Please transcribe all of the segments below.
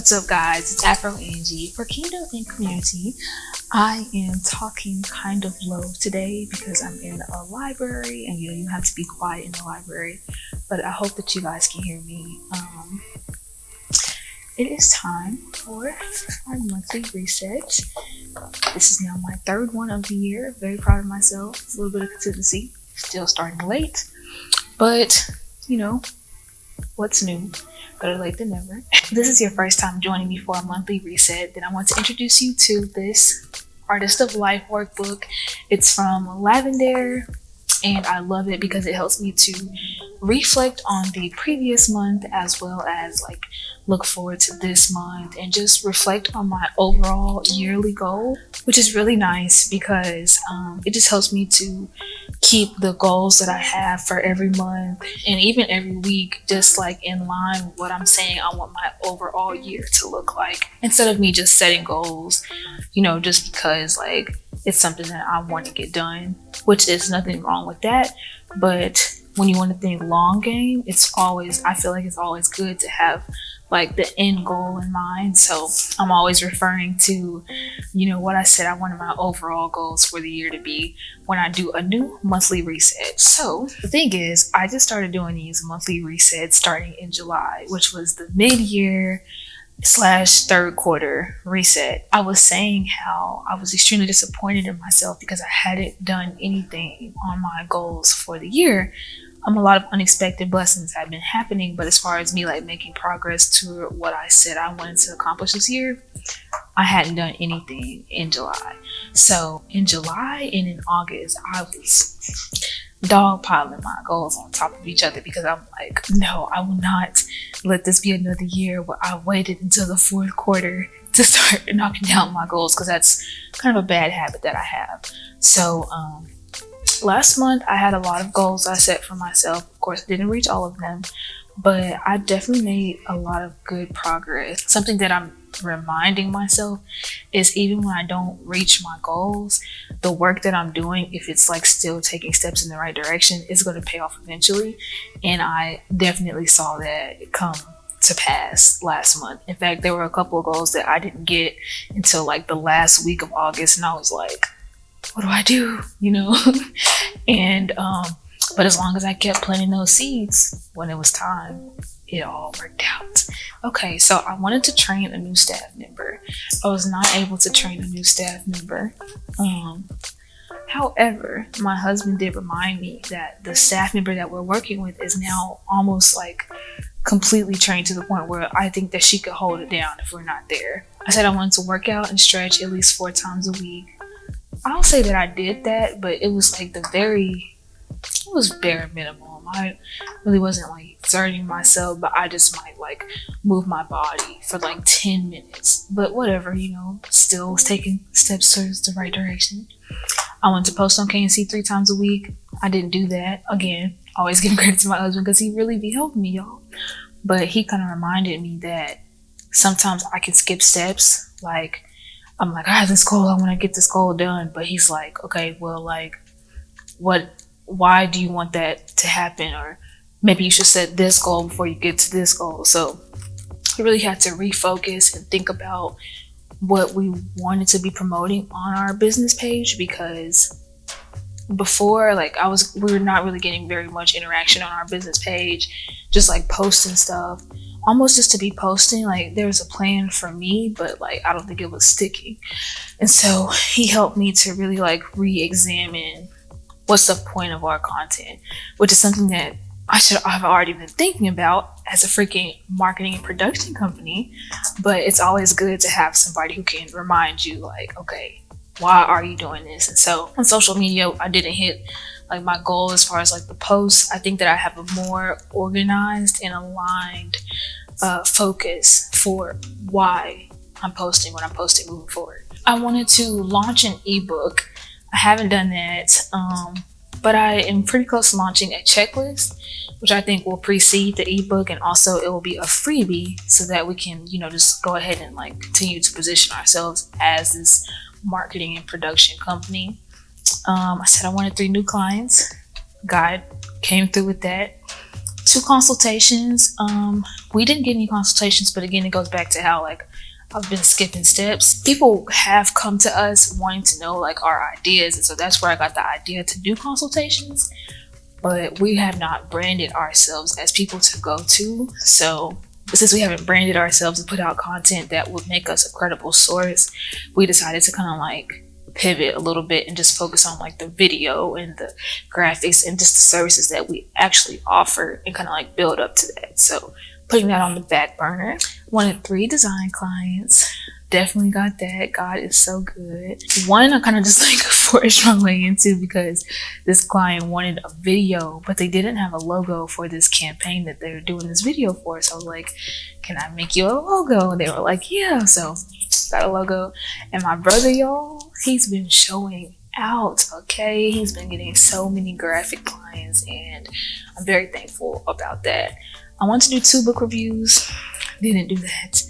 What's up, guys? It's Afro Angie for Kingdom and Community. I am talking kind of low today because I'm in a library, and you have to be quiet in the library. But I hope that you guys can hear me. It is time for our monthly reset. This is now my third one of the year. Very proud of myself. It's a little bit of consistency. Still starting late, but what's new? Better late than never. If this is your first time joining me for a monthly reset, then I want to introduce you to this Artist of Life workbook. It's from Lavender, and I love it because it helps me to reflect on the previous month as well as look forward to this month and just reflect on my overall yearly goal, which is really nice because it just helps me to keep the goals that I have for every month and even every week just in line with what I'm saying I want my overall year to look like, instead of me just setting goals just because it's something that I want to get done, which is nothing wrong with that. But when you want to think long game, I feel like it's always good to have the end goal in mind. So I'm always referring to what I said I wanted my overall goals for the year to be when I do a new monthly reset. So the thing is, I just started doing these monthly resets starting in July, which was the mid-year / third quarter reset. I was saying how I was extremely disappointed in myself because I hadn't done anything on my goals for the year. A lot of unexpected blessings have been happening, but as far as me making progress to what I said I wanted to accomplish this year, I hadn't done anything in July. So in July and in August, I was dogpiling my goals on top of each other because I'm no, I will not let this be another year where I waited until the fourth quarter to start knocking down my goals, because that's kind of a bad habit that I have. So last month I had a lot of goals I set for myself. Of course, I didn't reach all of them, but I definitely made a lot of good progress. Something that I'm reminding myself is, even when I don't reach my goals, the work that I'm doing, if it's still taking steps in the right direction, is going to pay off eventually. And I definitely saw that come to pass last month. In fact, there were a couple of goals that I didn't get until the last week of August, and I was like, what do I do? And but as long as I kept planting those seeds, when it was time, it all worked out. Okay, so I wanted to train a new staff member. I was not able to train a new staff member. However, my husband did remind me that the staff member that we're working with is now almost completely trained to the point where I think that she could hold it down if we're not there. I said I wanted to work out and stretch at least 4 times a week. I'll say that I did that, but it was it was bare minimum. I really wasn't exerting myself, but I just might move my body for 10 minutes. But whatever, still was taking steps towards the right direction. I wanted to post on KNC 3 times a week. I didn't do that. Again, always giving credit to my husband because he really be helping me, y'all. But he kind of reminded me that sometimes I can skip steps. I'm I have this goal, I want to get this goal done. But he's okay, well, why do you want that to happen? Or maybe you should set this goal before you get to this goal. So he really had to refocus and think about what we wanted to be promoting on our business page, because before, we were not really getting very much interaction on our business page, just posting stuff. Almost just to be posting. There was a plan for me, but I don't think it was sticking. And so he helped me to really re-examine what's the point of our content, which is something that I've already been thinking about as a freaking marketing and production company. But it's always good to have somebody who can remind you okay, why are you doing this? And so on social media, I didn't hit my goal as far as the posts. I think that I have a more organized and aligned focus for why I'm posting what I'm posting moving forward. I wanted to launch an ebook. I haven't done that, but I am pretty close to launching a checklist, which I think will precede the ebook, and also it will be a freebie so that we can just go ahead and continue to position ourselves as this marketing and production company. I said I wanted 3 new clients. God came through with that. 2 consultations. We didn't get any consultations, but again, it goes back to how like I've been skipping steps. People have come to us wanting to know like our ideas, and so that's where I got the idea to do consultations. But we have not branded ourselves as people to go to. So since we haven't branded ourselves and put out content that would make us a credible source, we decided to kind of like pivot a little bit and just focus on like the video and the graphics and just the services that we actually offer and kind of like build up to that. So putting that on the back burner. Wanted 3 design clients. Definitely got that. God is so good. One I kind of just like forced my way into because this client wanted a video, but they didn't have a logo for this campaign that they were doing this video for. So I was like, can I make you a logo? And they were like, yeah. So got a logo. And my brother, y'all, he's been showing out. Okay, he's been getting so many graphic clients, and I'm very thankful about that. I want to do 2 book reviews. Didn't do that.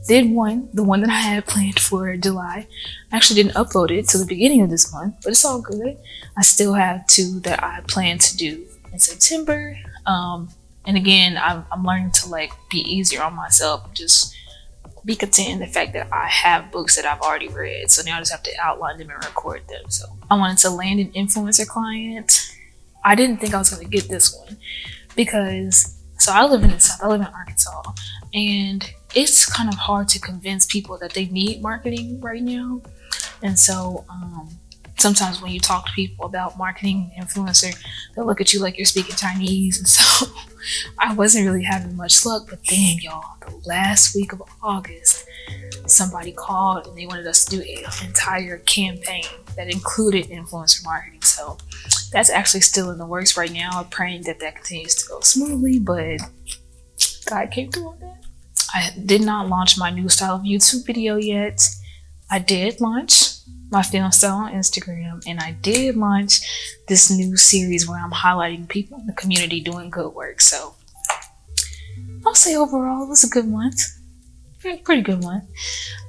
Did one, the one that I had planned for July. I actually didn't upload it till the beginning of this month, but it's all good. I still have 2 that I plan to do in September. And again, I'm learning to like be easier on myself and just be content in the fact that I have books that I've already read. So now I just have to outline them and record them. So I wanted to land an influencer client. I didn't think I was going to get this one because so I live in the South, I live in Arkansas, and it's kind of hard to convince people that they need marketing right now. And so sometimes when you talk to people about marketing influencer, they'll look at you like you're speaking Chinese. And so I wasn't really having much luck. But then, y'all, the last week of August, somebody called and they wanted us to do an entire campaign that included influencer marketing. So that's actually still in the works right now. I'm praying that that continues to go smoothly, but God came through on that. I did not launch my new style of YouTube video yet. I did launch my film style on Instagram, and I did launch this new series where I'm highlighting people in the community doing good work. So I'll say overall it was a good month. Pretty good month.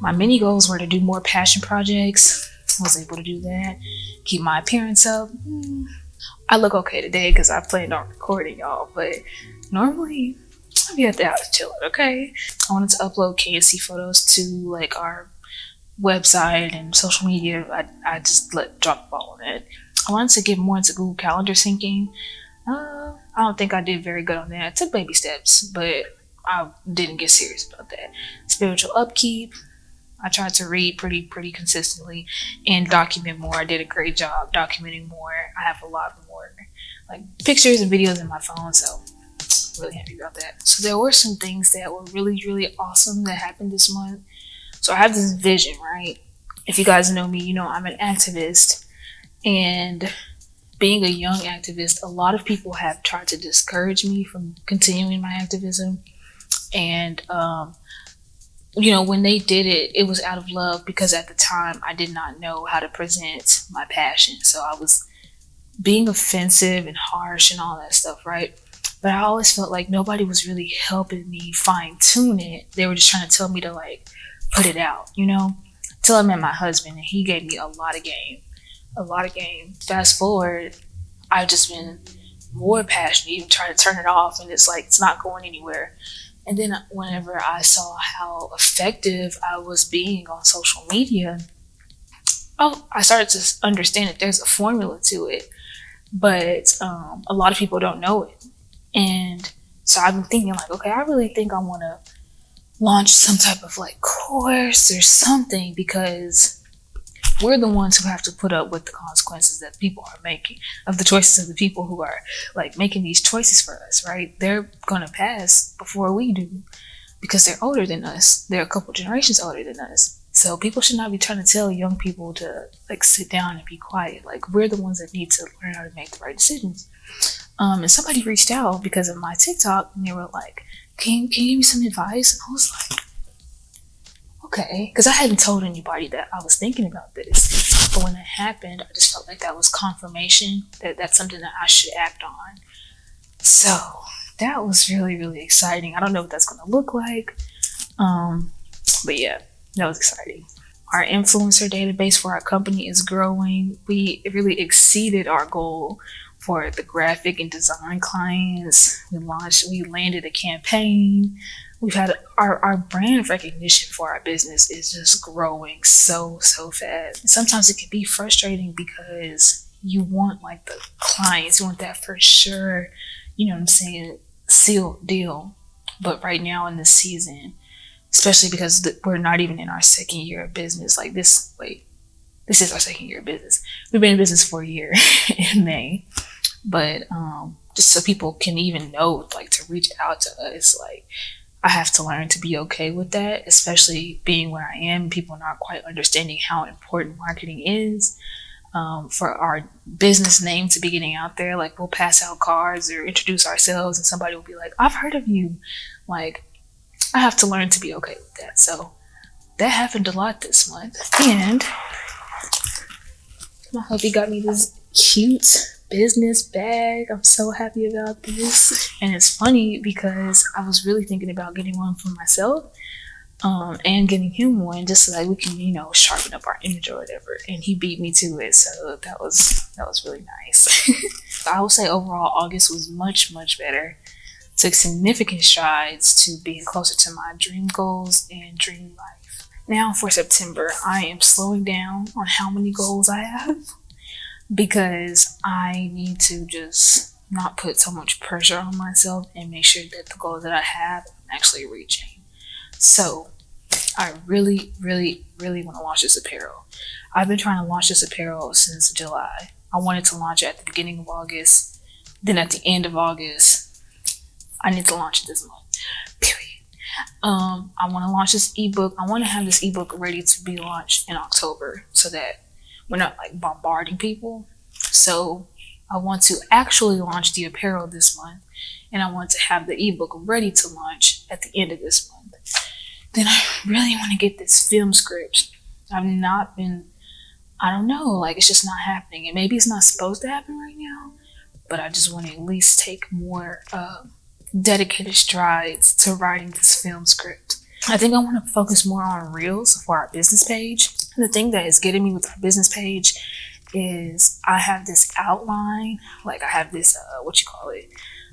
My mini goals were to do more passion projects. I was able to do that. Keep my appearance up. I look okay today because I planned on recording, y'all, but normally I'll be at the house chilling, okay? I wanted to upload KNC photos to like our website and social media. I just drop the ball on it. I wanted to get more into Google Calendar syncing. I don't think I did very good on that. I took baby steps, but I didn't get serious about that. Spiritual upkeep. I tried to read pretty consistently and document more. I did a great job documenting more. I have a lot more like pictures and videos in my phone, so really happy about that. So there were some things that were really awesome that happened this month. So I have this vision, right? If you guys know me, you know I'm an activist, and being a young activist, a lot of people have tried to discourage me from continuing my activism. And you know, when they did it, it was out of love because at the time I did not know how to present my passion. So I was being offensive and harsh and all that stuff, right? But I always felt like nobody was really helping me fine tune it. They were just trying to tell me to like put it out, you know? Till I met my husband and he gave me a lot of game. Fast forward, I've just been more passionate, even trying to turn it off, and it's like it's not going anywhere. And then whenever I saw how effective I was being on social media, I started to understand that there's a formula to it, but a lot of people don't know it. And so I've been thinking like, okay, I really think I want to launch some type of like course or something, because we're the ones who have to put up with the consequences that people are making of the choices of the people who are like making these choices for us, right? They're going to pass before we do because they're older than us. They're a couple generations older than us. So people should not be trying to tell young people to like sit down and be quiet. Like we're the ones that need to learn how to make the right decisions. And somebody reached out because of my TikTok and they were like, can you give me some advice? And I was like, okay, because I hadn't told anybody that I was thinking about this. But when it happened, I just felt like that was confirmation that that's something that I should act on. So that was really exciting. I don't know what that's going to look like. But yeah, that was exciting. Our influencer database for our company is growing. We really exceeded our goal for the graphic and design clients. We landed a campaign. We've had our brand recognition for our business is just growing so fast. And sometimes it can be frustrating because you want like the clients, you want that for sure, you know what I'm saying, sealed deal. But right now in this season, especially because we're not even in our second year of business, like this is our second year of business. We've been in business for a year in May, but just so people can even know, like, to reach out to us, like, I have to learn to be okay with that, especially being where I am, people not quite understanding how important marketing is. For our business name to be getting out there, like we'll pass out cards or introduce ourselves and somebody will be like, I've heard of you. Like, I have to learn to be okay with that. So that happened a lot this month. And my hubby got me this cute business bag. I'm so happy about this. And it's funny because I was really thinking about getting one for myself, and getting him one just so that we can, you know, sharpen up our image or whatever. And he beat me to it, so that was really nice. I would say overall August was much better. Took significant strides to being closer to my dream goals and dream life. Now for September, I am slowing down on how many goals I have because I need to just not put so much pressure on myself and make sure that the goals that I have I'm actually reaching. So I really want to launch this apparel. I've been trying to launch this apparel since July. I wanted to launch it at the beginning of August, then at the end of August. I need to launch it this month. Period. I want to launch this ebook. I want to have this ebook ready to be launched in October so that we're not like bombarding people. So I want to actually launch the apparel this month, and I want to have the ebook ready to launch at the end of this month. Then I really want to get this film script. I don't know, like it's just not happening. And maybe it's not supposed to happen right now, but I just want to at least take more dedicated strides to writing this film script. I think I want to focus more on reels for our business page. And the thing that is getting me with our business page is I have this outline, like I have this,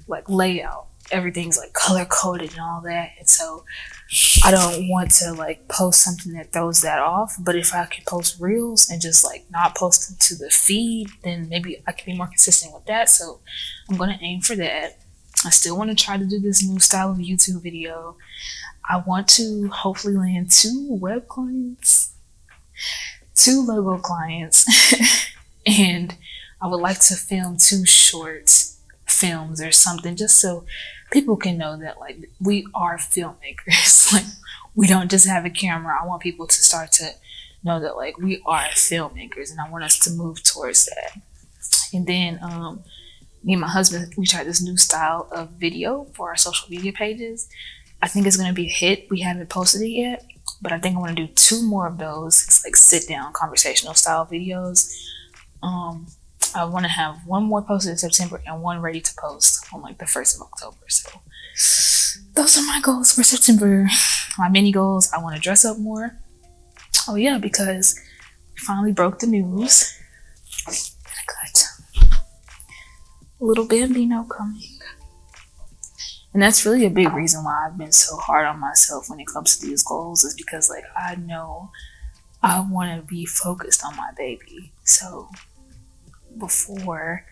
like layout. Everything's like color coded and all that. And so I don't want to like post something that throws that off. But if I could post reels and just like not post them to the feed, then maybe I can be more consistent with that. So I'm going to aim for that. I still want to try to do this new style of YouTube video. I want to hopefully land 2 web clients, 2 logo clients, and I would like to film 2 short films or something just so people can know that like we are filmmakers. Like we don't just have a camera. I want people to start to know that like we are filmmakers, and I want us to move towards that. And then me and my husband, we tried this new style of video for our social media pages. I think it's going to be a hit. We haven't posted it yet, but I think I want to do 2 more of those. It's like sit down conversational style videos. I want to have 1 more posted in September and 1 ready to post on like the 1st of October. So those are my goals for September. My mini goals, I want to dress up more. Oh yeah, because we finally broke the news. I got a little bambino coming. And that's really a big reason why I've been so hard on myself when it comes to these goals, is because like I know I want to be focused on my baby. So before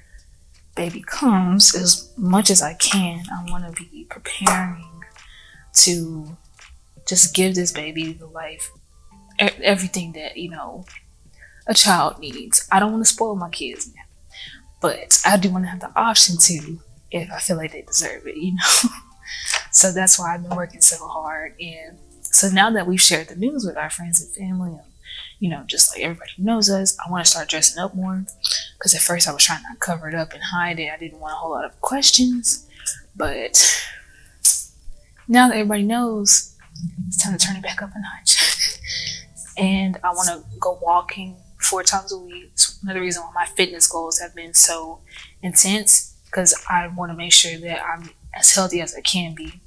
baby comes, as much as I can, I want to be preparing to just give this baby the life, everything that, you know, a child needs. I don't want to spoil my kids, but I do want to have the option to if I feel like they deserve it, you know. So that's why I've been working so hard. And so now that we've shared the news with our friends and family, and you know, just like everybody who knows us, I want to start dressing up more. Because at first I was trying to cover it up and hide it. I didn't want a whole lot of questions. But now that everybody knows, it's time to turn it back up a notch. And I want to go walking 4 times a week. It's another reason why my fitness goals have been so intense, because I want to make sure that I'm as healthy as I can be.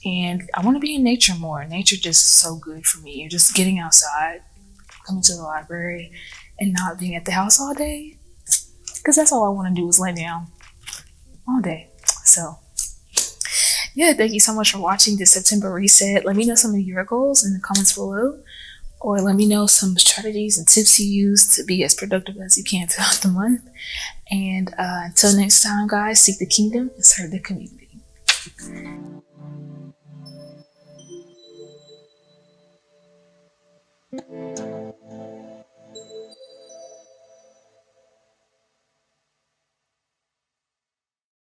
And I want to be in nature more. Nature just is so good for me. You're just getting outside, coming to the library, and not being at the house all day. because that's all I want to do is lay down all day. So yeah, thank you so much for watching this September reset. Let me know some of your goals in the comments below, or let me know some strategies and tips you use to be as productive as you can throughout the month. And until next time, guys, seek the kingdom and serve the community.